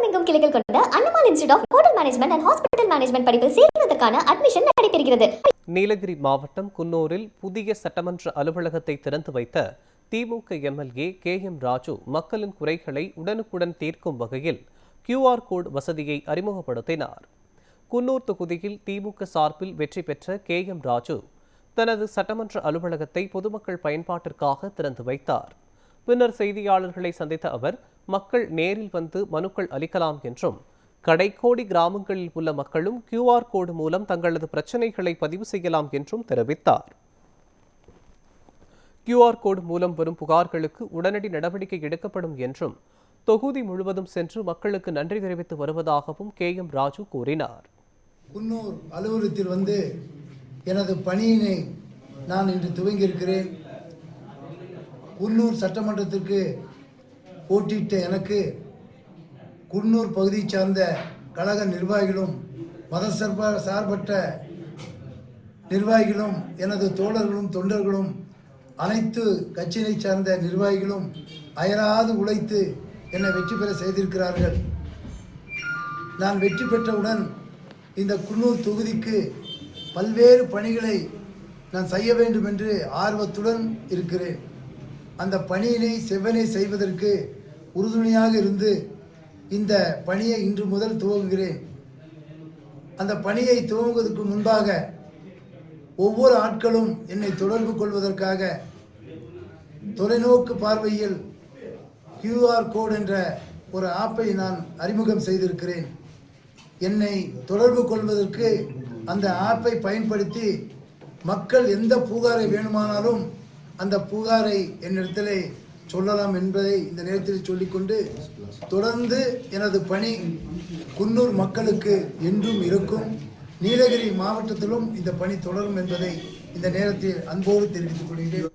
தமிழகமெங்கும் கிளைகள் கொண்ட Annamalai institute of hotel management and hospital management படிப்பில் சேர்வதற்கான அட்மிஷன் நடைபெறுகிறது. நீலகிரி மாவட்டம் குன்னூரில் புதிய சட்டமன்ற அலுவலகத்தை திறந்து வைத்த திமுக எம்எல்ஏ KM ராஜு மக்களின் குறைகளை உடனுக்குடன் தீர்க்கும் வகையில் QR கோட் வசதியை அறிமுகப்படுத்தினார். குன்னூர் தொகுதியில் திமுக சார்பில் வெற்றி பெற்ற KM ராஜு தனது சட்டமன்ற அலுவலகத்தை பொதுமக்கள் பயன்பாட்டிற்காக திறந்து வைத்தார். பின்னர் செய்தியாளர்களை சந்தித்த அவர் மக்கள் நேரில் வந்து மனுக்கள் அளிக்கலாம் என்றும் கடைக்கோடி கிராமங்களில் உள்ள மக்களும் QR கோடு மூலம் தங்களது பிரச்சனைகளை பதிவு செய்யலாம் என்றும் தெரிவித்தார். QR கோடு மூலம் வரும் புகார்களுக்கு உடனடி நடவடிக்கை எடுக்கப்படும் என்றும் தொகுதி முழுவதும் சென்று மக்களுக்கு நன்றி தெரிவித்து வருவதாகவும் KM ராஜு கூறினார். குன்னூர் அலுவலகத்தில் வந்து எனது பணியினை நான் இன்று துவங்கியிருக்கிறேன். குன்னூர் சட்டமன்றத்திற்கு போட்டியிட்ட எனக்கு குன்னூர் பகுதியை சார்ந்த கழக நிர்வாகிகளும் சார்பற்ற நிர்வாகிகளும் எனது தோழர்களும் தொண்டர்களும் அனைத்து கட்சியினை சார்ந்த நிர்வாகிகளும் அயராது உழைத்து என்னை வெற்றி பெற செய்திருக்கிறார்கள். நான் வெற்றி பெற்றவுடன் இந்த குன்னூர் தொகுதிக்கு பல்வேறு பணிகளை நான் செய்ய வேண்டும் என்று ஆர்வத்துடன் இருக்கிறேன். அந்த பணியினை செவ்வனே செய்வதற்கு உறுதுணையாக இருந்து இந்த பணியை இன்று முதல் துவங்குகிறேன். அந்த பணியை துவங்குவதற்கு முன்பாக ஒவ்வொரு ஆட்களும் என்னை தொடர்பு கொள்வதற்காக தொலைநோக்கு பார்வையில் QR கோட் என்ற ஒரு ஆப்பை நான் அறிமுகம் செய்திருக்கிறேன். என்னை தொடர்பு கொள்வதற்கு அந்த ஆப்பை பயன்படுத்தி மக்கள் எந்த புகாரை வேணுமானாலும் அந்த புகாரை என்னிடத்திலே சொல்லலாம் என்பதை இந்த நேரத்தில் சொல்லிக்கொண்டு தொடர்ந்து எனது பணி குன்னூர் மக்களுக்கு என்றும் இருக்கும். நீலகிரி மாவட்டத்திலும் இந்த பணி தொடரும் என்பதை இந்த நேரத்தில் அன்போடு தெரிவித்துக் கொள்கிறேன்.